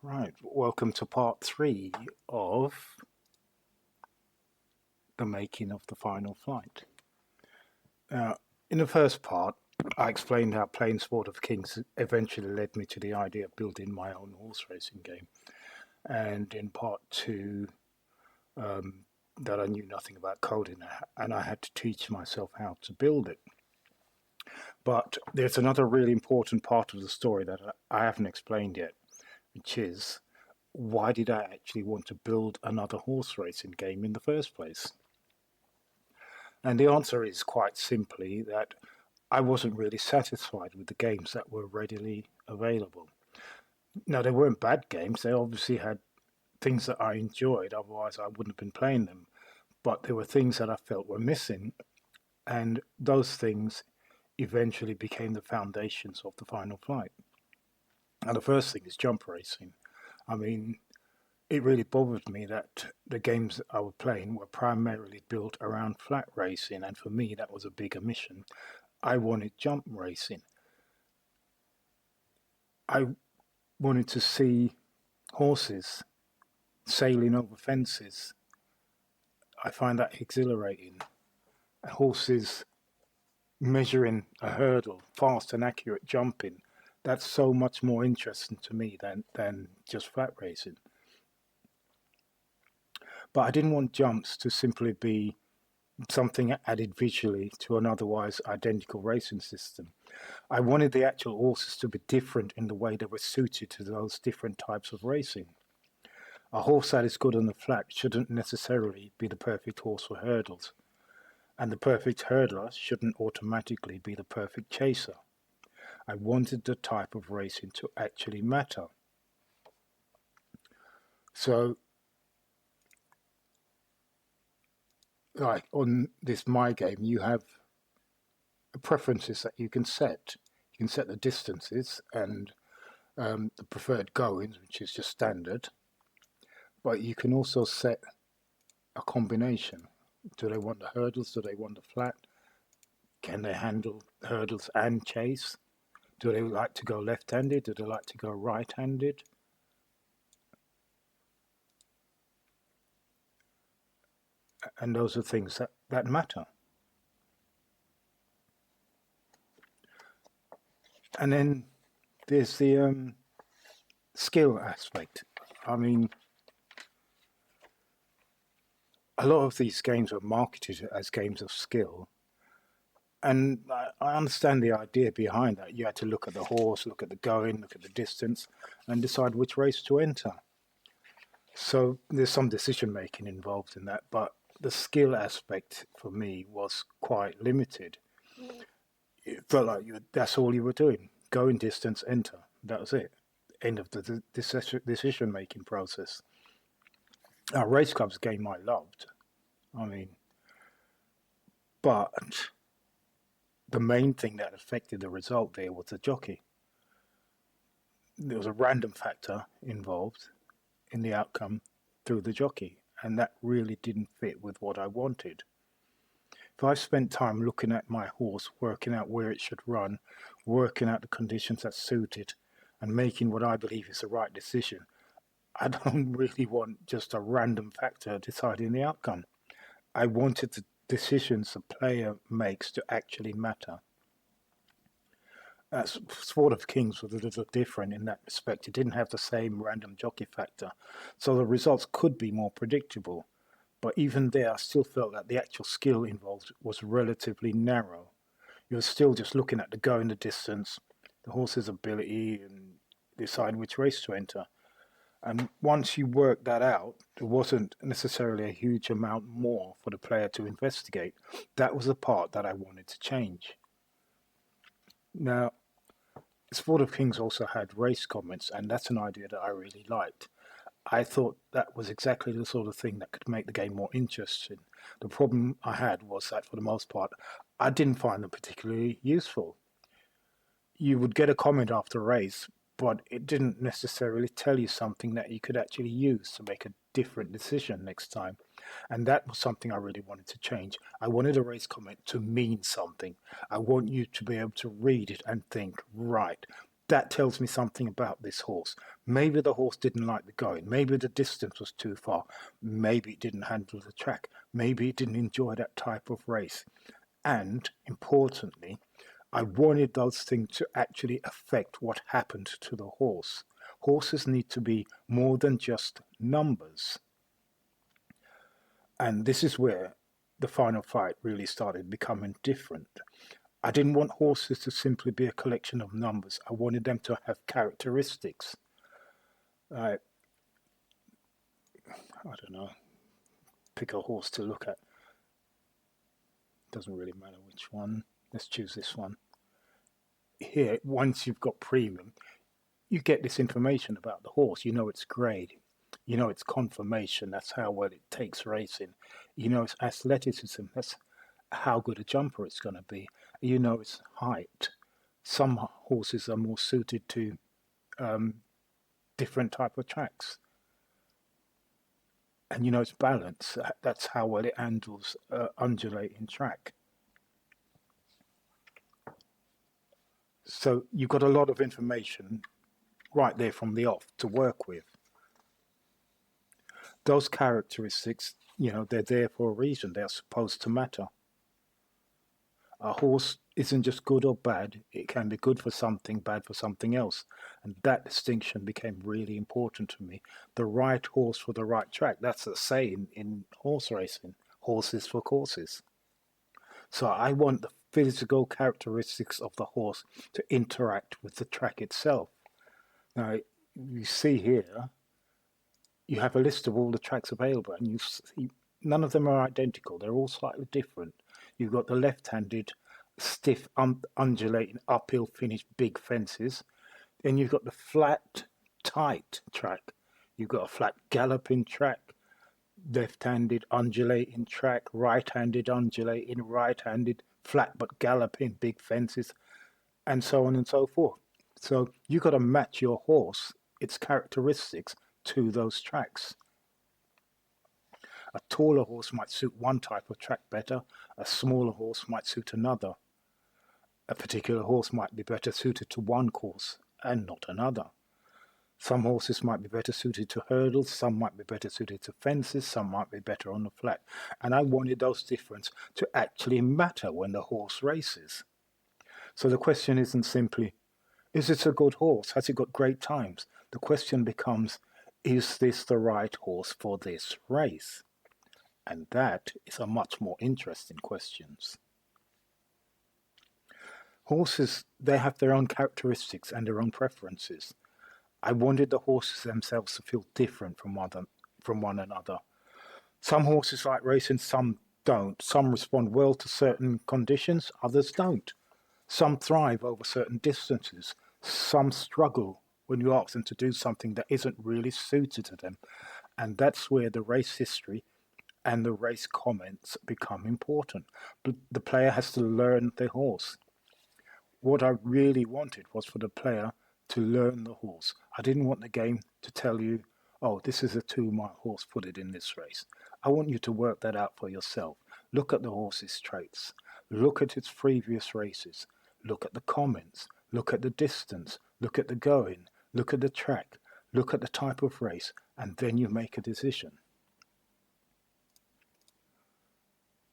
Right, welcome to part three of the making of the final flight. Now, in the first part, I explained how playing Sport of Kings eventually led me to the idea of building my own horse racing game. And in part two, um, that I knew nothing about coding and I had to teach myself how to build it. But there's another really important part of the story that I haven't explained yet, which is why did I actually want to build another horse racing game in the first place? And the answer is quite simply that I wasn't really satisfied with the games that were readily available. Now, they weren't bad games, they obviously had things that I enjoyed, otherwise, I wouldn't have been playing them. But there were things that I felt were missing, and those things eventually became the foundations of the final flight. And the first thing is jump racing. I mean, it really bothered me that the games that I was playing were primarily built around flat racing, and for me, that was a big omission. I wanted jump racing. I wanted to see horses sailing over fences. I find that exhilarating. Horses measuring a hurdle, fast and accurate jumping. That's so much more interesting to me than just flat racing. But I didn't want jumps to simply be something added visually to an otherwise identical racing system. I wanted the actual horses to be different in the way they were suited to those different types of racing. A horse that is good on the flat shouldn't necessarily be the perfect horse for hurdles, and the perfect hurdler shouldn't automatically be the perfect chaser. I wanted the type of racing to actually matter. So, like on this My Game, you have preferences that you can set. You can set the distances and the preferred goings, which is just standard, but you can also set a combination. Do they want the hurdles? Do they want the flat? Can they handle hurdles and chase? Do they like to go left-handed? Do they like to go right-handed? And those are things that matter. And then there's the skill aspect. I mean, a lot of these games were marketed as games of skill. And I understand the idea behind that. You had to look at the horse, look at the going, look at the distance, and decide which race to enter. So there's some decision making involved in that, but the skill aspect for me was quite limited. It felt like that's all you were doing. Go in distance, enter. That was it. End of the decision making process. Race club's a game I loved. I mean, but the main thing that affected the result there was the jockey. There was a random factor involved in the outcome through the jockey, and that really didn't fit with what I wanted. If I spent time looking at my horse, working out where it should run, working out the conditions that suit it, and making what I believe is the right decision, I don't really want just a random factor deciding the outcome. I wanted the decisions the player makes to actually matter. Sword of Kings was a little different in that respect. It didn't have the same random jockey factor, so the results could be more predictable. But even there, I still felt that the actual skill involved was relatively narrow. You're still just looking at the go in the distance, the horse's ability, and decide which race to enter. And once you work that out, there wasn't necessarily a huge amount more for the player to investigate. That was the part that I wanted to change. Now, Sport of Kings also had race comments, and that's an idea that I really liked. I thought that was exactly the sort of thing that could make the game more interesting. The problem I had was that, for the most part, I didn't find them particularly useful. You would get a comment after a race, but it didn't necessarily tell you something that you could actually use to make a different decision next time. And that was something I really wanted to change. I wanted a race comment to mean something. I want you to be able to read it and think, right, that tells me something about this horse. Maybe the horse didn't like the going. Maybe the distance was too far. Maybe it didn't handle the track. Maybe it didn't enjoy that type of race. And importantly, I wanted those things to actually affect what happened to the horse. Horses need to be more than just numbers. And this is where the final fight really started becoming different. I didn't want horses to simply be a collection of numbers. I wanted them to have characteristics. I don't know, pick a horse to look at. Doesn't really matter which one. Let's choose this one. Here, once you've got premium, you get this information about the horse. You know its grade. You know its conformation. That's how well it takes racing. You know its athleticism. That's how good a jumper it's going to be. You know its height. Some horses are more suited to different type of tracks. And you know its balance. That's how well it handles undulating track. So you've got a lot of information right there from the off to work with. Those characteristics, they're there for a reason. They're supposed to matter. A horse isn't just good or bad. It can be good for something, bad for something else. And that distinction became really important to me. The right horse for the right track. That's a saying in horse racing. Horses for courses. So I want the physical characteristics of the horse to interact with the track itself. Now, you see here, you have a list of all the tracks available, and you see none of them are identical. They're all slightly different. You've got the left-handed, stiff, undulating, uphill finish, big fences. Then you've got the flat, tight track. You've got a flat galloping track, left-handed undulating track, right-handed undulating, right-handed, flat but galloping, big fences, and so on and so forth. So you've got to match your horse, its characteristics, to those tracks. A taller horse might suit one type of track better, a smaller horse might suit another. A particular horse might be better suited to one course and not another. Some horses might be better suited to hurdles, some might be better suited to fences, some might be better on the flat. And I wanted those differences to actually matter when the horse races. So the question isn't simply, is it a good horse? Has it got great times? The question becomes, is this the right horse for this race? And that is a much more interesting question. Horses, they have their own characteristics and their own preferences. I wanted the horses themselves to feel different from one another. Some horses like racing, some don't. Some respond well to certain conditions, others don't. Some thrive over certain distances. Some struggle when you ask them to do something that isn't really suited to them. And that's where the race history and the race comments become important. But the player has to learn the horse. What I really wanted was for the player to learn the horse. I didn't want the game to tell you, oh, this is a 2-mile horse, put it in this race. I want you to work that out for yourself. Look at the horse's traits. Look at its previous races. Look at the comments. Look at the distance. Look at the going. Look at the track. Look at the type of race. And then you make a decision.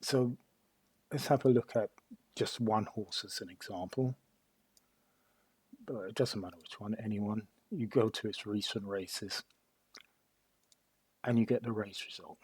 So let's have a look at just one horse as an example. But it doesn't matter which one, anyone. You go to its recent races and you get the race result.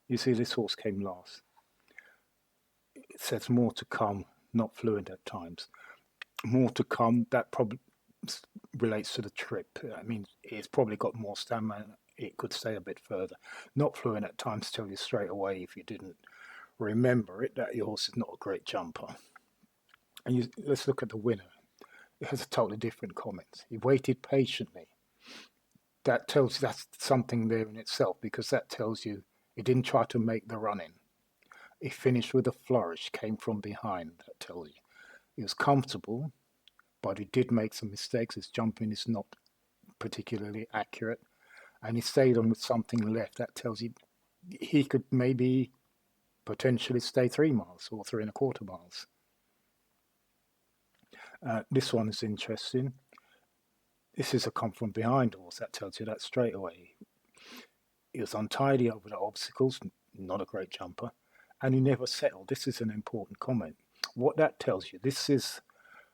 You see this horse came last. It says more to come, not fluent at times. More to come, that probably relates to the trip. I mean, it's probably got more stamina. It could stay a bit further. Not fluent at times tell you straight away, if you didn't remember it, that your horse is not a great jumper. And let's look at the winner. It has a totally different comment. He waited patiently. That tells you that's something there in itself, because that tells you he didn't try to make the run in. He finished with a flourish, came from behind. That tells you he was comfortable, but he did make some mistakes. His jumping is not particularly accurate, and he stayed on with something left. That tells you he could maybe potentially stay 3 miles or 3 1/4 miles. This one is interesting. This is a come from behind horse that tells you that straight away. He was untidy over the obstacles, not a great jumper, and he never settled. This is an important comment. What that tells you, this is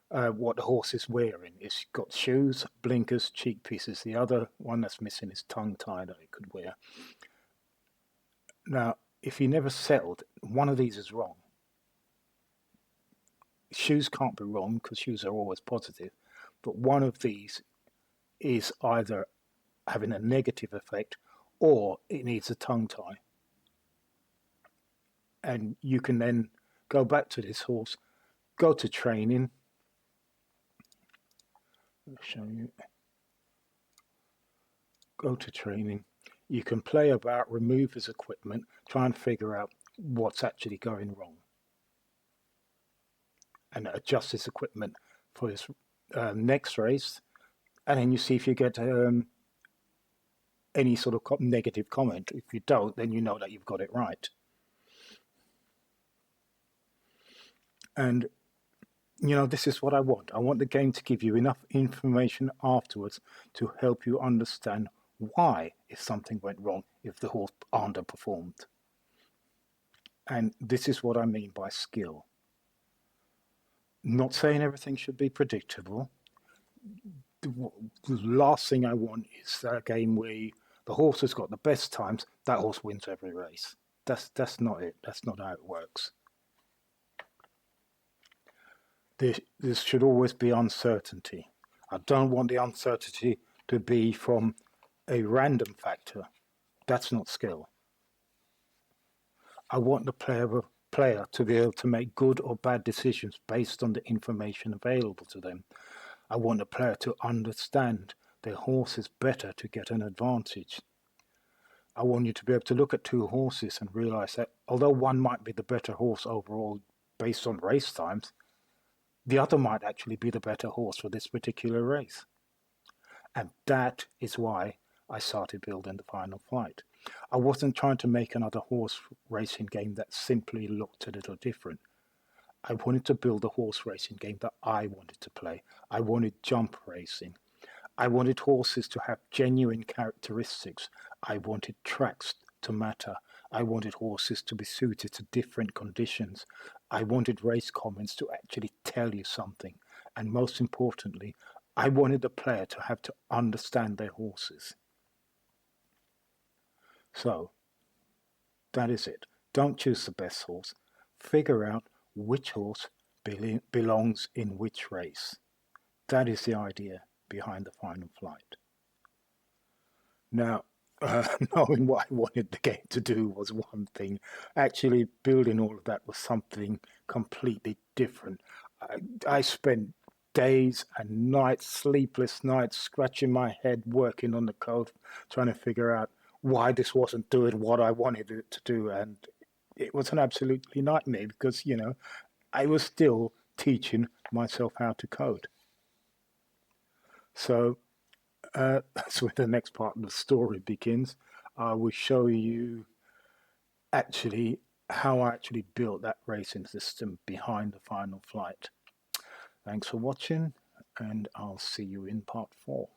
what the horse is wearing. It's got shoes, blinkers, cheek pieces. The other one that's missing is tongue tie that it could wear. Now, if he never settled, one of these is wrong. Shoes can't be wrong because shoes are always positive, but one of these is either having a negative effect or it needs a tongue tie. And you can then go back to this horse, go to training. I'll show you. Go to training. You can play about, remove his equipment, try and figure out what's actually going wrong, and adjust his equipment for his next race. And then you see if you get any sort of negative comment. If you don't, then you know that you've got it right. And this is what I want. I want the game to give you enough information afterwards to help you understand why, if something went wrong, if the horse underperformed. And this is what I mean by skill. Not saying everything should be predictable. The last thing I want is a game where the horse has got the best times, that horse wins every race. That's not it. That's not how it works. There should always be uncertainty. I don't want the uncertainty to be from a random factor. That's not skill. I want the player to be able to make good or bad decisions based on the information available to them. I want the player to understand their horses better to get an advantage. I want you to be able to look at two horses and realize that although one might be the better horse overall based on race times, the other might actually be the better horse for this particular race. And that is why I started building the Final Flight. I wasn't trying to make another horse racing game that simply looked a little different. I wanted to build a horse racing game that I wanted to play. I wanted jump racing. I wanted horses to have genuine characteristics. I wanted tracks to matter. I wanted horses to be suited to different conditions. I wanted race comments to actually tell you something. And most importantly, I wanted the player to have to understand their horses. So, that is it. Don't choose the best horse. Figure out which horse belongs in which race. That is the idea behind the Final Flight. Now, knowing what I wanted the game to do was one thing. Actually, building all of that was something completely different. I spent days and nights, sleepless nights, scratching my head, working on the code, trying to figure out why this wasn't doing what I wanted it to do. And it was an absolutely nightmare because, I was still teaching myself how to code. So that's where the next part of the story begins. I will show you actually how I actually built that racing system behind the Final Flight. Thanks for watching, and I'll see you in part 4.